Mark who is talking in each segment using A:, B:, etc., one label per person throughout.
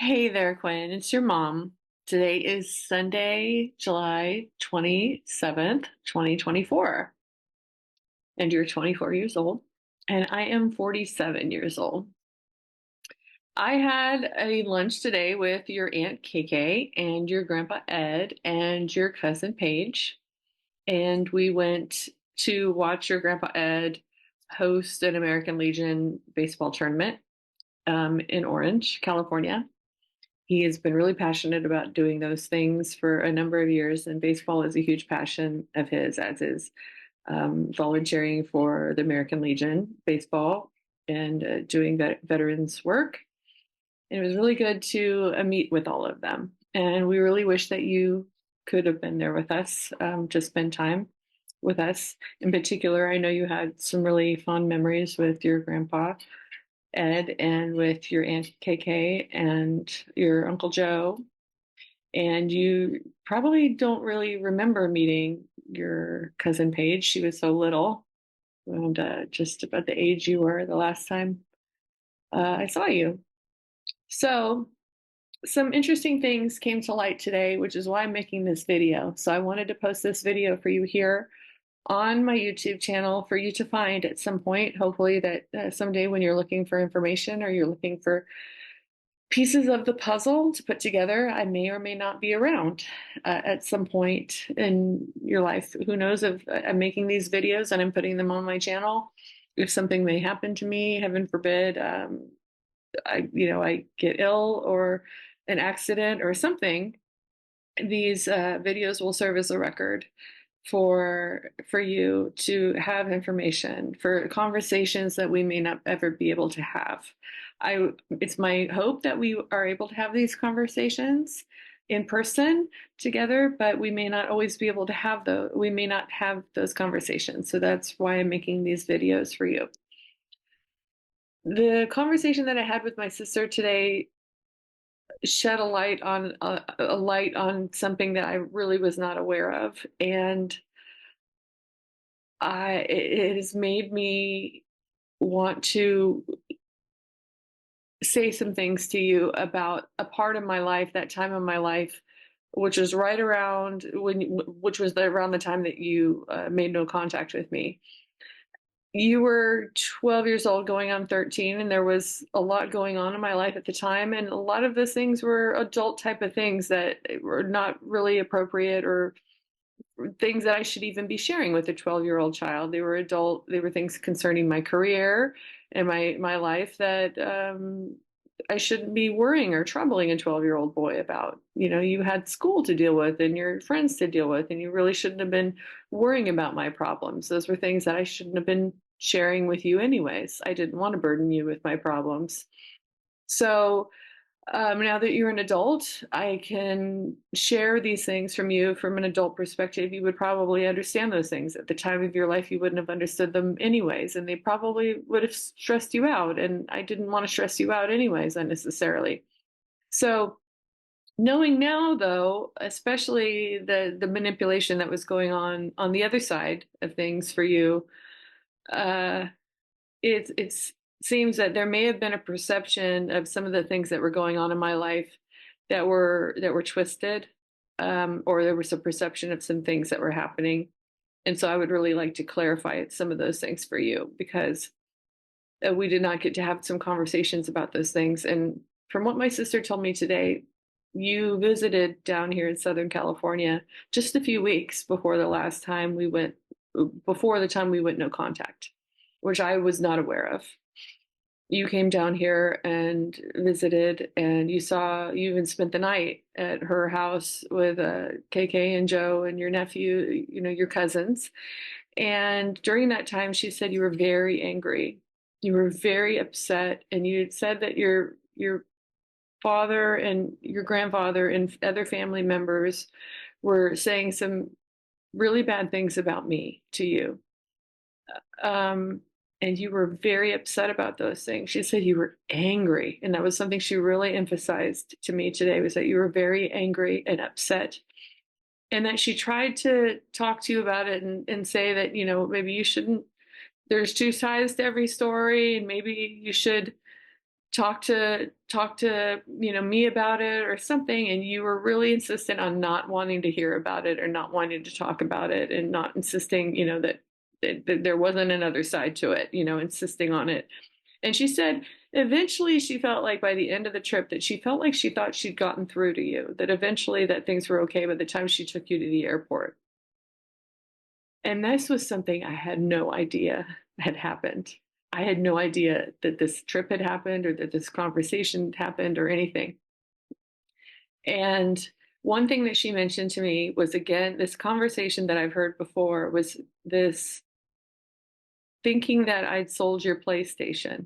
A: Hey there, Quinn. It's your mom. Today is Sunday, July 27th, 2024, and you're 24 years old, and I am 47 years old. I had a lunch today with your Aunt KK and your Grandpa Ed and your cousin Paige, and we went to watch your Grandpa Ed host an American Legion baseball tournament in Orange, California. He has been really passionate about doing those things for a number of years, and baseball is a huge passion of his, as is volunteering for the American Legion baseball and doing veterans work. And it was really good to meet with all of them. And we really wish that you could have been there with us to spend time with us. In particular, I know you had some really fond memories with your grandpa Ed and with your Aunt KK and your Uncle Joe. And you probably don't really remember meeting your cousin Paige. She was so little and just about the age you were the last time I saw you. So, some interesting things came to light today, which is why I'm making this video. So, I wanted to post this video for you here on my YouTube channel for you to find at some point. Hopefully, that someday when you're looking for information or you're looking for pieces of the puzzle to put together, I may or may not be around at some point in your life. Who knows if I'm making these videos and I'm putting them on my channel. If something may happen to me, heaven forbid, I get ill or an accident or something, these videos will serve as a record for you to have information for conversations that we may not ever be able to have. It's my hope that we are able to have these conversations in person together, but we may not always be able to have we may not have those conversations. So that's why I'm making these videos for you. The conversation that I had with my sister today shed a light on something that I really was not aware of, and it has made me want to say some things to you about a part of my life, that time of my life, which was right around which was around the time that you made no contact with me. You were 12 years old going on 13, and there was a lot going on in my life at the time, and a lot of those things were adult type of things that were not really appropriate or things that I should even be sharing with a 12-year-old child. They were adult, they were things concerning my career and my life that I shouldn't be worrying or troubling a 12-year-old boy about. You know, you had school to deal with and your friends to deal with, and you really shouldn't have been worrying about my problems. Those were things that I shouldn't have been sharing with you anyways. I didn't want to burden you with my problems. So now that you're an adult, I can share these things from you from an adult perspective. You would probably understand those things. At the time of your life, you wouldn't have understood them anyways, and they probably would have stressed you out. And I didn't want to stress you out anyways, unnecessarily. So, knowing now, though, especially the manipulation that was going on the other side of things for you, uh, it seems that there may have been a perception of some of the things that were going on in my life that were twisted, or there was a perception of some things that were happening. And so I would really like to clarify some of those things for you because we did not get to have some conversations about those things. And from what my sister told me today, you visited down here in Southern California just a few weeks before the time we went no contact, which I was not aware of. You came down here and visited, and you even spent the night at her house with KK and Joe and your nephew, your cousins. And during that time, she said you were very angry. You were very upset, and you had said that your father and your grandfather and other family members were saying some really bad things about me to you. Um, and you were very upset about those things. She said you were angry, and that was something she really emphasized to me today, was that you were very angry and upset, and that she tried to talk to you about it and say that, maybe you shouldn't, there's two sides to every story, and maybe you should talk to me about it or something, and you were really insistent on not wanting to hear about it or not wanting to talk about it and not insisting that there wasn't another side to it, insisting on it. And she said eventually she felt like by the end of the trip that she felt like she thought she'd gotten through to you, that eventually that things were okay by the time she took you to the airport. And this was something I had no idea had happened. I had no idea that this trip had happened or that this conversation had happened or anything. And one thing that she mentioned to me was, again, this conversation that I've heard before was this thinking that I'd sold your PlayStation.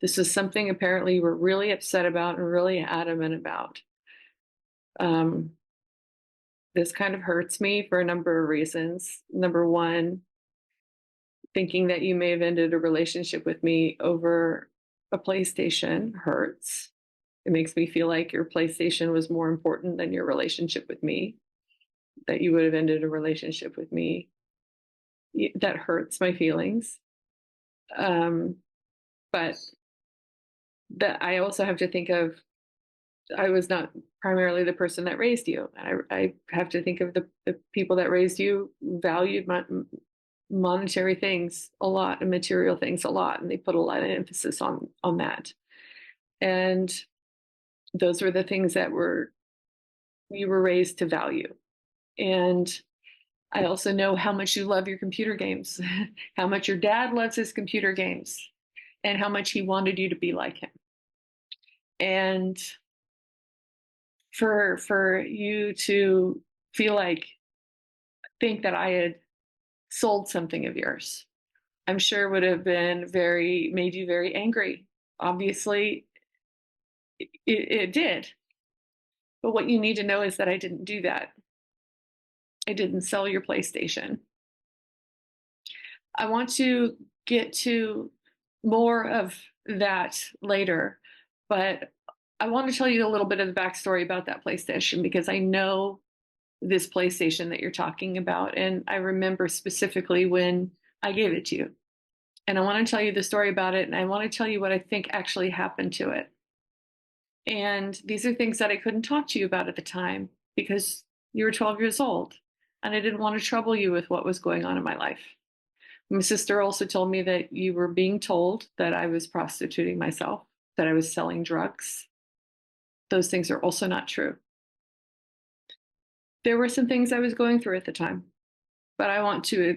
A: This was something apparently you were really upset about and really adamant about. Um, this kind of hurts me for a number of reasons. Number one, thinking that you may have ended a relationship with me over a PlayStation hurts. It makes me feel like your PlayStation was more important than your relationship with me, that you would have ended a relationship with me. That hurts my feelings. But that I also have to think of, I was not primarily the person that raised you. I have to think of the people that raised you valued monetary things a lot and material things a lot, and they put a lot of emphasis on that. And those were the things that you were raised to value. And I also know how much you love your computer games, how much your dad loves his computer games, and how much he wanted you to be like him. And for you to think that I had sold something of yours, I'm sure would have made you very angry. Obviously, it did. But what you need to know is that I didn't do that. I didn't sell your PlayStation. I want to get to more of that later, but I want to tell you a little bit of the backstory about that PlayStation because I know this PlayStation that you're talking about, and I remember specifically when I gave it to you. And I want to tell you the story about it, and I want to tell you what I think actually happened to it. And these are things that I couldn't talk to you about at the time because you were 12 years old, and I didn't want to trouble you with what was going on in my life. My sister also told me that you were being told that I was prostituting myself, that I was selling drugs. Those things are also not true. There were some things I was going through at the time, but I want to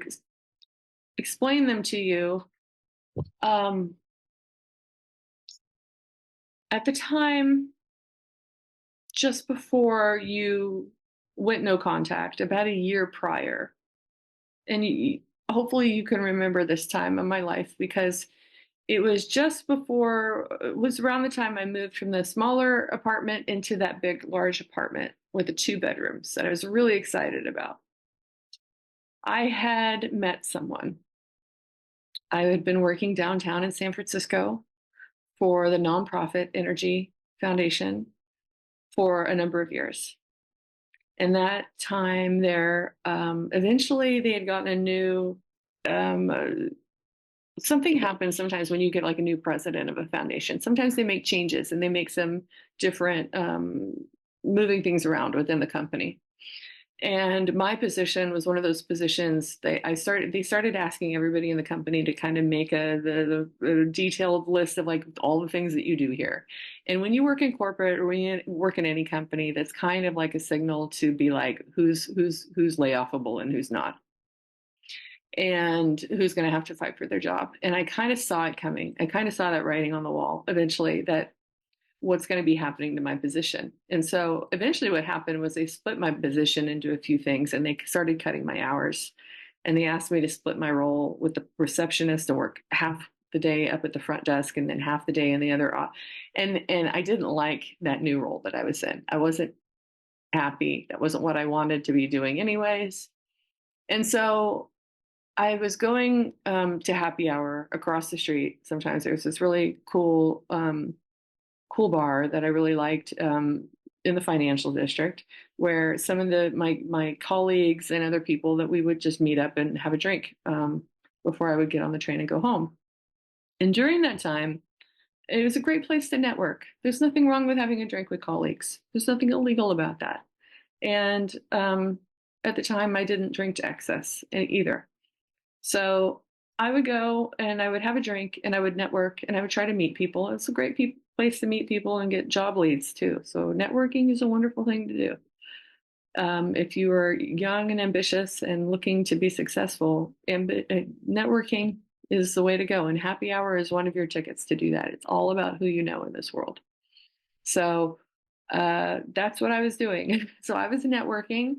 A: explain them to you. At the time, just before you went no contact, about a year prior, and hopefully you can remember this time in my life because it was it was around the time I moved from the smaller apartment into that big, large apartment with the 2 bedrooms that I was really excited about. I had met someone. I had been working downtown in San Francisco for the nonprofit Energy Foundation for a number of years. And that time there, eventually they had gotten a new, something happens sometimes when you get like a new president of a foundation. Sometimes they make changes and they make some different moving things around within the company. And my position was one of those positions they started asking everybody in the company to kind of make the detailed list of like all the things that you do here. And when you work in corporate or when you work in any company, that's kind of like a signal to be like who's layoffable and who's not, and who's going to have to fight for their job. And I kind of saw it coming. I kind of saw that writing on the wall eventually, that what's going to be happening to my position. And so eventually what happened was they split my position into a few things and they started cutting my hours. And they asked me to split my role with the receptionist to work half the day up at the front desk and then half the day in the other. And I didn't like that new role that I was in. I wasn't happy. That wasn't what I wanted to be doing anyways. And so I was going to happy hour across the street. Sometimes there was this really cool bar that I really liked in the financial district, where some of my colleagues and other people that we would just meet up and have a drink before I would get on the train and go home. And during that time, It was a great place to network. There's nothing wrong with having a drink with colleagues. There's nothing illegal about that. And at the time, I didn't drink to excess either. So I would go and I would have a drink and I would network and I would try to meet people. It's a great place to meet people and get job leads too. So networking is a wonderful thing to do. If you are young and ambitious and looking to be successful, networking is the way to go. And happy hour is one of your tickets to do that. It's all about who you know in this world. So that's what I was doing. So I was networking,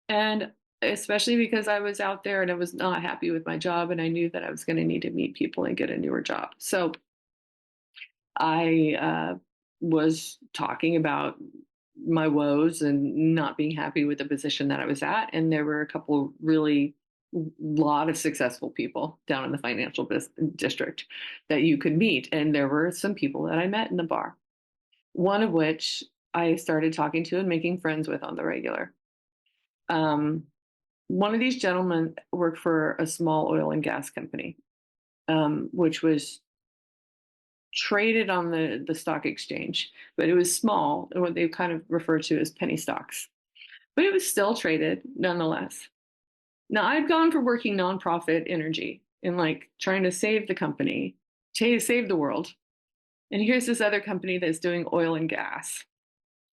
A: and especially because I was out there and I was not happy with my job, and I knew that I was going to need to meet people and get a newer job. So I was talking about my woes and not being happy with the position that I was at. And there were a couple really lot of successful people down in the financial district that you could meet. And there were some people that I met in the bar, one of which I started talking to and making friends with on the regular. One of these gentlemen worked for a small oil and gas company, which was traded on the stock exchange, but it was small and what they kind of refer to as penny stocks. But it was still traded nonetheless. Now I'd gone for working nonprofit energy and like trying to save the company, save the world. And here's this other company that's doing oil and gas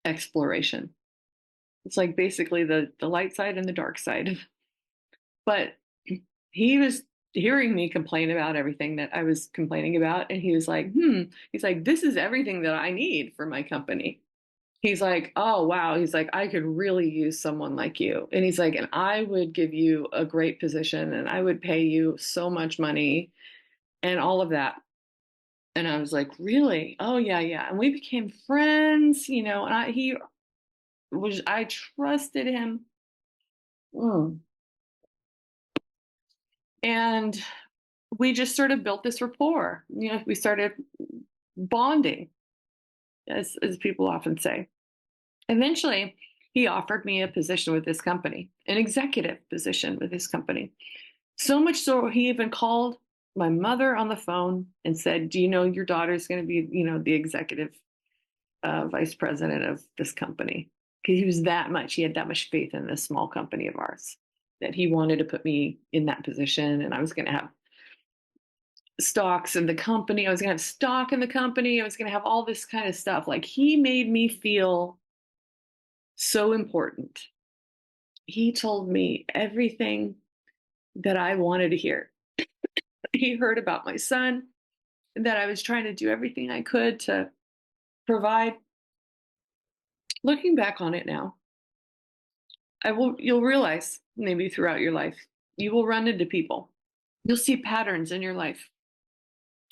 A: exploration. It's like basically the light side and the dark side. But he was hearing me complain about everything that I was complaining about. And he was like, he's like, this is everything that I need for my company. He's like, oh, wow. He's like, I could really use someone like you. And he's like, and I would give you a great position and I would pay you so much money and all of that. And I was like, really? Oh, yeah, yeah. And we became friends, and I trusted him. Mm. And we just sort of built this rapport. We started bonding, as people often say. Eventually, he offered me a position with this company, an executive position with this company. So much so, he even called my mother on the phone and said, do you know your daughter's going to be, the executive vice president of this company? Because he had that much faith in this small company of ours that he wanted to put me in that position. And I was going to have stocks in the company. I was going to have stock in the company. I was going to have all this kind of stuff. Like he made me feel so important. He told me everything that I wanted to hear. He heard about my son, that I was trying to do everything I could to provide. Looking back on it now, you'll realize maybe throughout your life, you will run into people. You'll see patterns in your life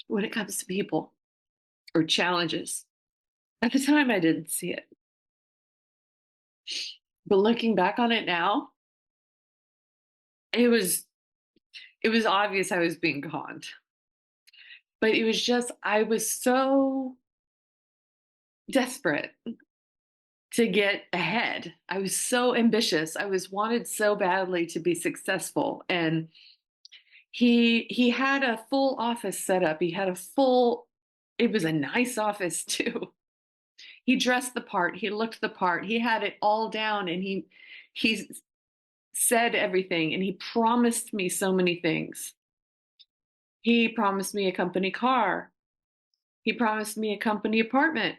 A: when it comes to people or challenges. At the time, I didn't see it. But looking back on it now, it was obvious I was being conned. But it was just, I was so desperate to get ahead. I was so ambitious. I wanted so badly to be successful. And he had a full office set up. It was a nice office too. He dressed the part, he looked the part, he had it all down, and he said everything, and he promised me so many things. He promised me a company car. He promised me a company apartment.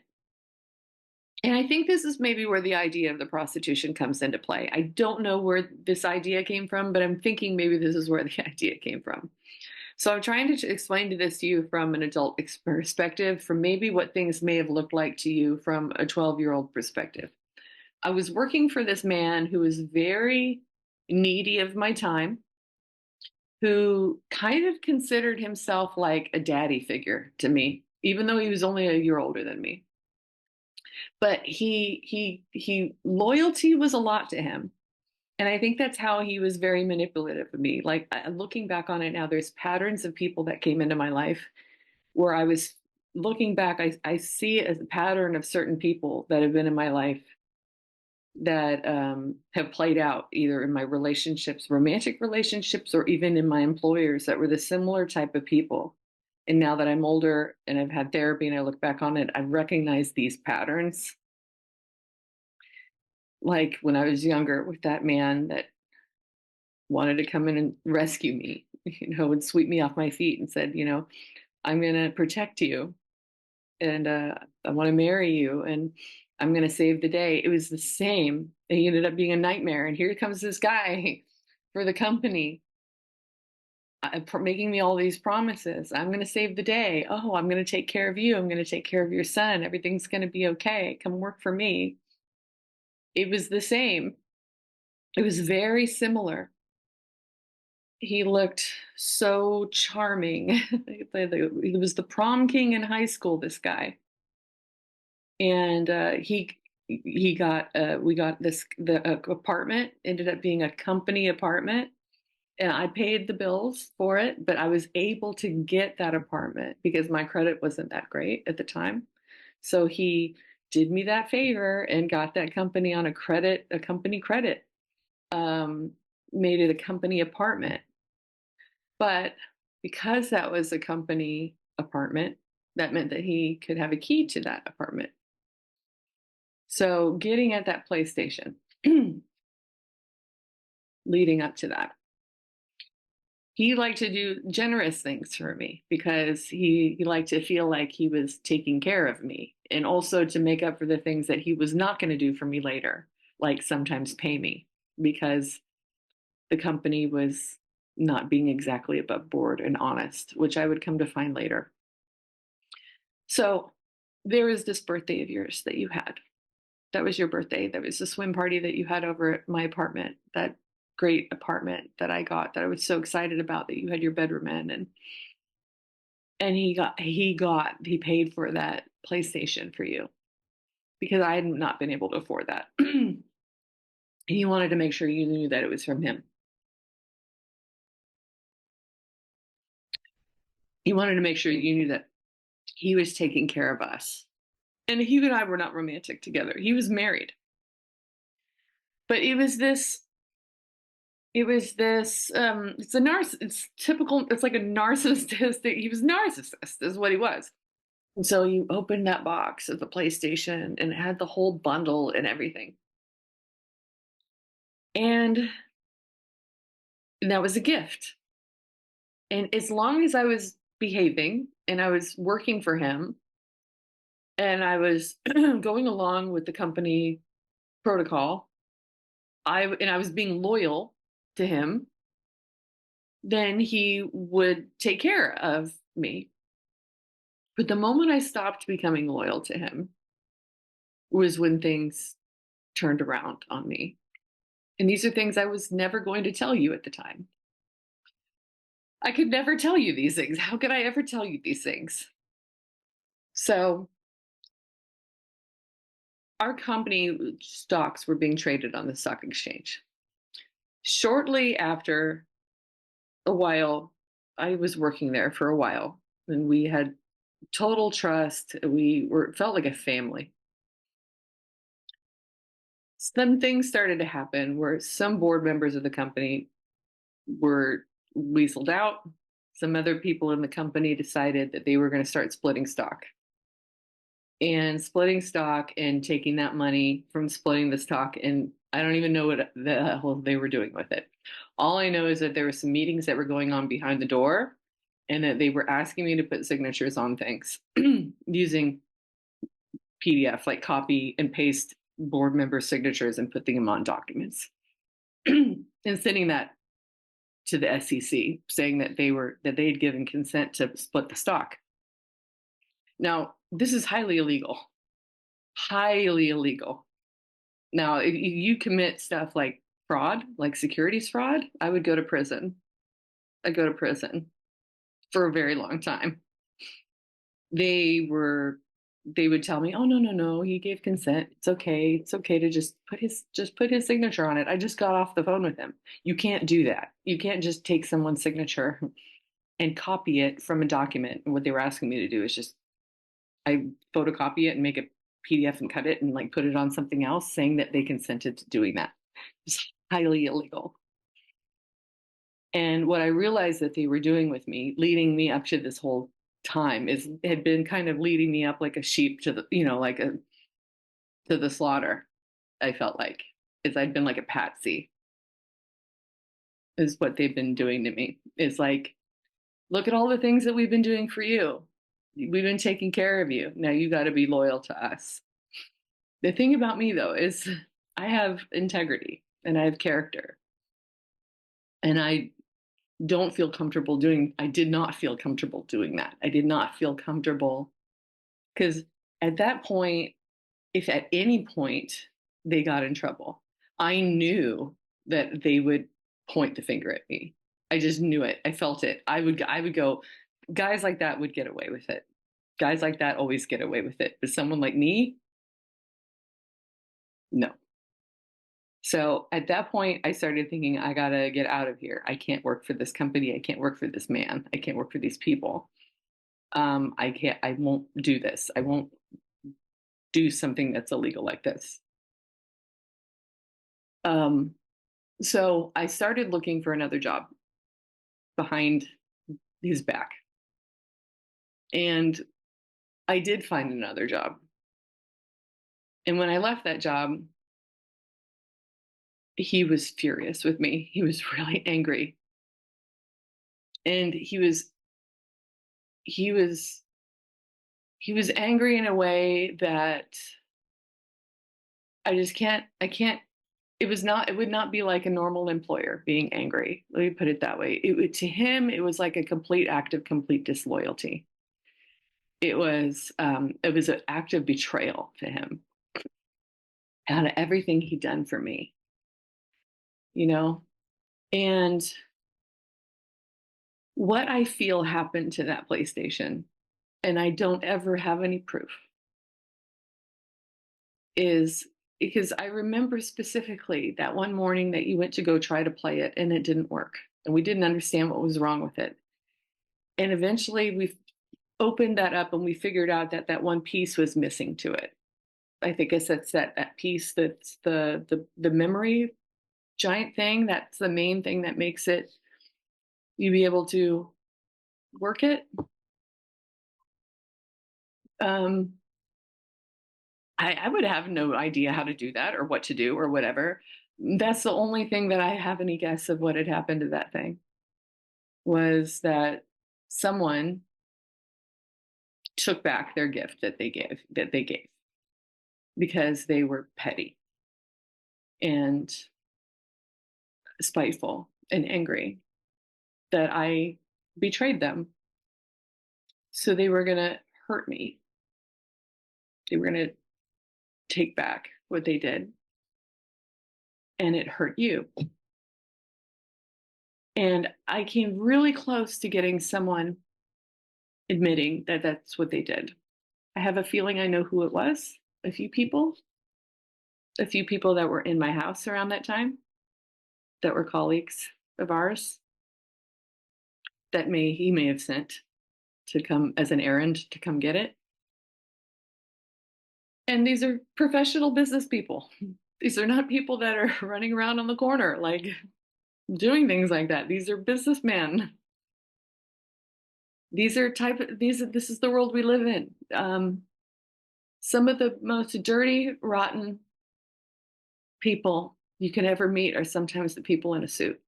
A: And I think this is maybe where the idea of the prostitution comes into play. I don't know where this idea came from, but I'm thinking maybe this is where the idea came from. So I'm trying to explain this to you from an adult perspective, from maybe what things may have looked like to you from a 12-year-old perspective. I was working for this man who was very needy of my time, who kind of considered himself like a daddy figure to me, even though he was only a year older than me. But loyalty was a lot to him. And I think that's how he was very manipulative of me. Like looking back on it now, there's patterns of people that came into my life where I was looking back, I see a pattern of certain people that have been in my life that have played out either in my relationships, romantic relationships, or even in my employers that were the similar type of people And now that I'm older and I've had therapy and I look back on it, I recognize these patterns. Like when I was younger with that man that wanted to come in and rescue me, and sweep me off my feet and said, I'm going to protect you and I want to marry you and I'm going to save the day. It was the same. He ended up being a nightmare. And here comes this guy for the company making me all these promises. I'm going to save the day. Oh, I'm going to take care of you. I'm going to take care of your son. Everything's going to be okay. Come work for me. It was the same. It was very similar. He looked so charming. He was the prom king in high school, this guy. And he got we got the apartment ended up being a company apartment, and I paid the bills for it, but I was able to get that apartment because my credit wasn't that great at the time. So he did me that favor and got that company on a company credit, um, made it a company apartment. But because that was a company apartment, that meant that he could have a key to that apartment. So getting at that PlayStation, leading up to that, he liked to do generous things for me because he liked to feel like he was taking care of me, and also to make up for the things that he was not going to do for me later, like sometimes pay me because the company was not being exactly above board and honest, which I would come to find later. So there was this birthday of yours that you had. That was your birthday. That was the swim party that you had over at my apartment, that great apartment that I got that I was so excited about that you had your bedroom in. And he paid for that PlayStation for you because I had not been able to afford that. He wanted to make sure you knew that it was from him. He wanted to make sure you knew that he was taking care of us. And he and I were not romantic together. He was married. But it's typical, it's like a narcissistic, he was narcissist is what he was. And so you opened that box of the PlayStation and it had the whole bundle and everything. And that was a gift. And as long as I was behaving and I was working for him and I was going along with the company protocol, I was being loyal to him, then he would take care of me. But the moment I stopped becoming loyal to him was when things turned around on me. And these are things I was never going to tell you at the time. I could never tell you these things. How could I ever tell you these things? So, our company stocks were being traded on the stock exchange. Shortly after a while, I was working there for a while, and we had total trust. We were felt like a family. Some things started to happen where some board members of the company were weaseled out. Some other people in the company decided that they were going to start splitting stock. And splitting stock and taking that money from splitting the stock, and I don't even know what the hell they were doing with it. All I know is that there were some meetings that were going on behind the door and that they were asking me to put signatures on things using PDF, like copy and paste board member signatures and put them on documents and sending that to the SEC saying that they had given consent to split the stock. Now, this is highly illegal. Highly illegal. Now, if you commit stuff like fraud, like securities fraud, I would go to prison. I'd go to prison for a very long time. They would tell me, "Oh, no, no, no, he gave consent. It's okay. It's okay to just put his signature on it. I just got off the phone with him." You can't do that. You can't just take someone's signature and copy it from a document. And what they were asking me to do is just I photocopy it and make a PDF and cut it and like put it on something else saying that they consented to doing that. It's highly illegal. And what I realized that they were doing with me, leading me up to this whole time had been kind of leading me up like a sheep to the, like a to the slaughter. I felt like is I'd been like a patsy is what they've been doing to me. It's like, look at all the things that we've been doing for you. We've been taking care of you. Now you got to be loyal to us. The thing about me though is I have integrity and I have character. And I did not feel comfortable doing that. I did not feel comfortable because at that point, if at any point they got in trouble, I knew that they would point the finger at me. I just knew it. I felt it. I would go, guys like that would get away with it. Guys like that always get away with it. But someone like me, no. So at that point, I started thinking, I gotta get out of here. I can't work for this company. I can't work for this man. I can't work for these people. I can't, I won't do this. I won't do something that's illegal like this. Um, so I started looking for another job behind his back. And I did find another job. And when I left that job, he was furious with me. He was really angry. And he was he was angry in a way that I can't it would not be like a normal employer being angry. Let me put it that way. To him it was like a complete act of complete disloyalty. It was an act of betrayal to him out of everything he'd done for me, you know? And what I feel happened to that PlayStation, and I don't ever have any proof, is because I remember specifically that one morning that you went to go try to play it and it didn't work. And we didn't understand what was wrong with it. And eventually we opened that up and we figured out that that one piece was missing to it. I think it's that piece that's the memory giant thing. That's the main thing that makes it you be able to work it. Um, I would have no idea how to do that or what to do or whatever. That's the only thing that I have any guess of what had happened to that thing was that someone took back their gift that they gave because they were petty and spiteful and angry that I betrayed them. So they were going to hurt me. They were going to take back what they did. And it hurt you. And I came really close to getting someone admitting that that's what they did. I have a feeling I know who it was. A few people that were in my house around that time that were colleagues of ours that he may have sent to come as an errand to come get it. And these are professional business people. These are not people that are running around on the corner like doing things like that. These are businessmen. This is the world we live in. Some of the most dirty, rotten people you can ever meet are sometimes the people in a suit.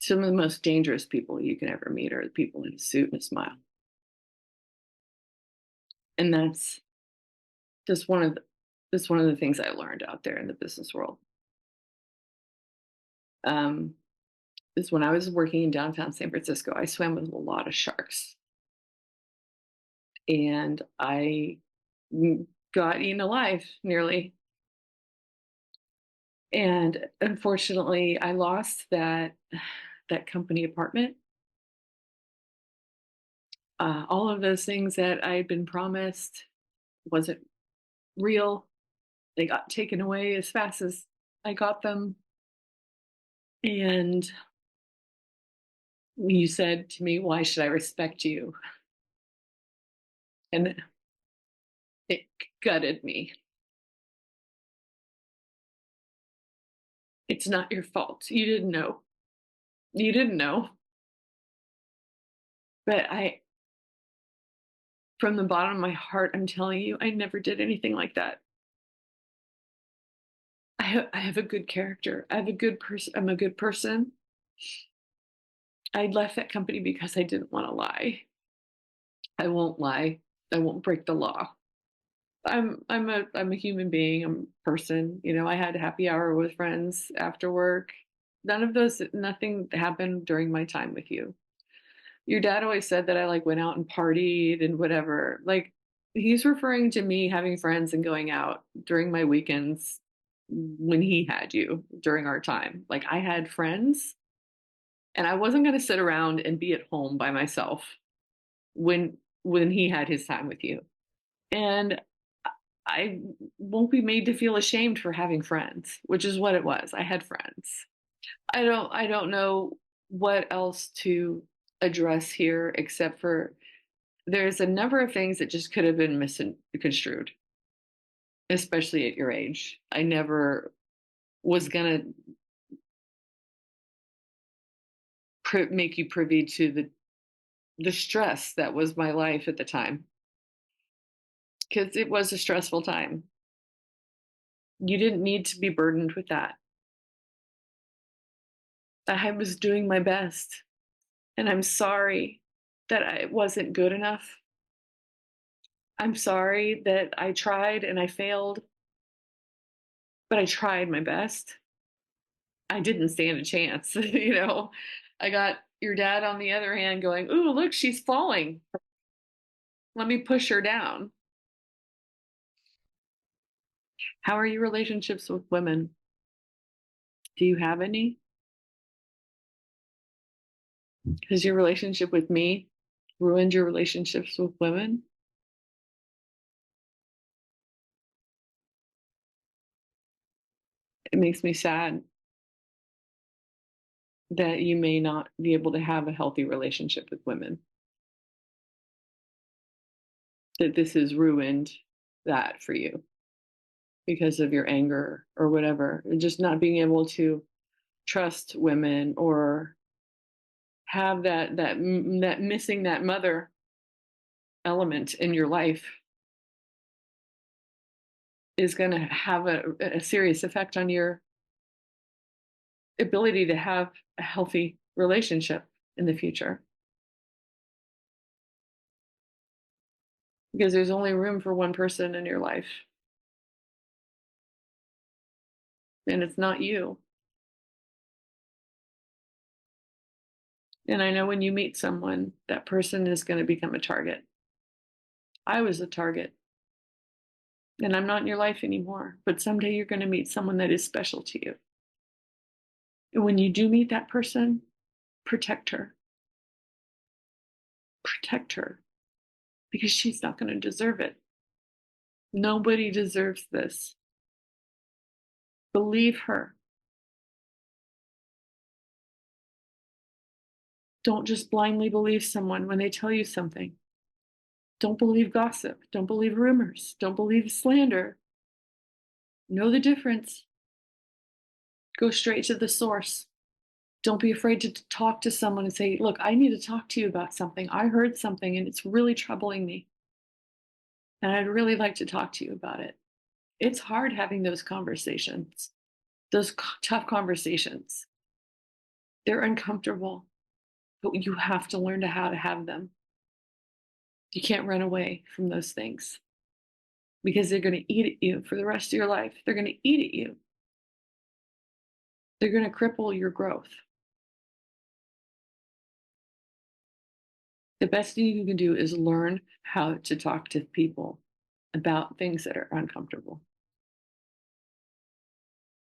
A: Some of the most dangerous people you can ever meet are the people in a suit and a smile. And just that's one of the things I learned out there in the business world. Is when I was working in downtown San Francisco, I swam with a lot of sharks. And I got eaten alive nearly. And unfortunately, I lost that company apartment. All of those things that I had been promised wasn't real. They got taken away as fast as I got them. And you said to me, "Why should I respect you?" And it gutted me. It's not your fault. You didn't know. You didn't know. But from the bottom of my heart, I'm telling you, I never did anything like that. I have a good character. I have a good person. I'm a good person. I left that company because I didn't want to lie. I won't lie. I won't break the law. I'm a human being. I'm a person. You know, I had a happy hour with friends after work. Nothing happened during my time with you. Your dad always said that I like went out and partied and whatever. Like he's referring to me having friends and going out during my weekends when he had you during our time. Like I had friends and I wasn't going to sit around and be at home by myself when he had his time with you. And I won't be made to feel ashamed for having friends, which is what it was. I had friends. I don't know what else to address here except for there's a number of things that just could have been misconstrued, especially at your age. I never was going to make you privy to the stress that was my life at the time because it was a stressful time. You didn't need to be burdened with that. I was doing my best, and I'm sorry that I wasn't good enough. I'm sorry that I tried and I failed, but I tried my best. I didn't stand a chance, you know. I got your dad on the other hand going, "Ooh, look, she's falling. Let me push her down." How are your relationships with women? Do you have any? Has your relationship with me ruined your relationships with women? It makes me sad that you may not be able to have a healthy relationship with women, that this has ruined that for you because of your anger or whatever, and just not being able to trust women or have that missing that mother element in your life is going to have a serious effect on your ability to have a healthy relationship in the future because there's only room for one person in your life and it's not you. And I know when you meet someone, that person is going to become a target. I was a target and I'm not in your life anymore, but someday you're going to meet someone that is special to you. And when you do meet that person, protect her. Protect her because she's not going to deserve it. Nobody deserves this. Believe her. Don't just blindly believe someone when they tell you something. Don't believe gossip. Don't believe rumors. Don't believe slander. Know the difference. Go straight to the source. Don't be afraid to talk to someone and say, "Look, I need to talk to you about something. I heard something and it's really troubling me. And I'd really like to talk to you about it." It's hard having those conversations, those tough conversations. They're uncomfortable, but you have to learn how to have them. You can't run away from those things because they're going to eat at you for the rest of your life. They're going to eat at you. They're going to cripple your growth. The best thing you can do is learn how to talk to people about things that are uncomfortable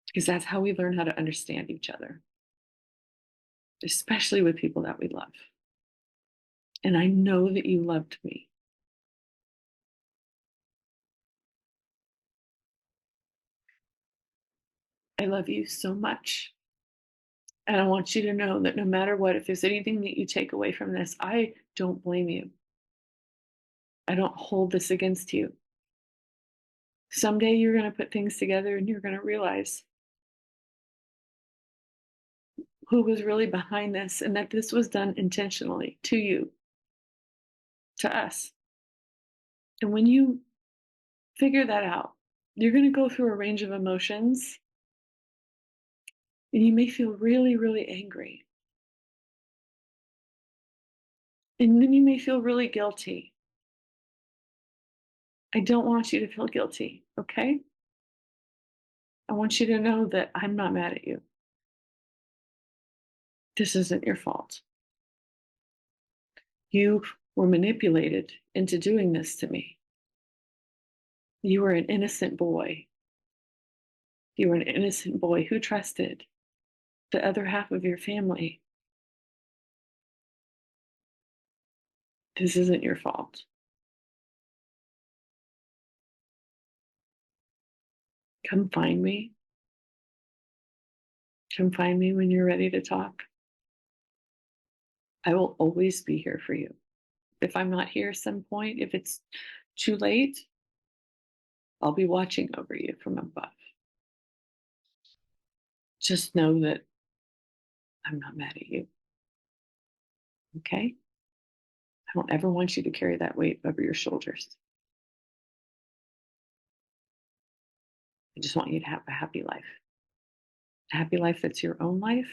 A: because that's how we learn how to understand each other, especially with people that we love. And I know that you loved me. I love you so much. And I want you to know that no matter what, if there's anything that you take away from this, I don't blame you. I don't hold this against you. Someday you're going to put things together and you're going to realize who was really behind this and that this was done intentionally to you. to us. And when you figure that out, you're going to go through a range of emotions and you may feel really, really angry. And then you may feel really guilty. I don't want you to feel guilty, okay? I want you to know that I'm not mad at you. This isn't your fault. You were manipulated into doing this to me. You were an innocent boy. You were an innocent boy who trusted the other half of your family. This isn't your fault. Come find me. Come find me when you're ready to talk. I will always be here for you. If I'm not here at some point, if it's too late, I'll be watching over you from above. Just know that I'm not mad at you. Okay? I don't ever want you to carry that weight over your shoulders. I just want you to have a happy life. A happy life that's your own life,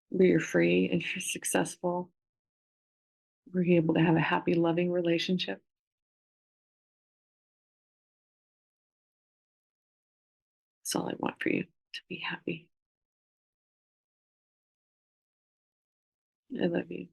A: where you're free and you're successful, where you're able to have a happy, loving relationship. That's all I want for you, to be happy. I love you.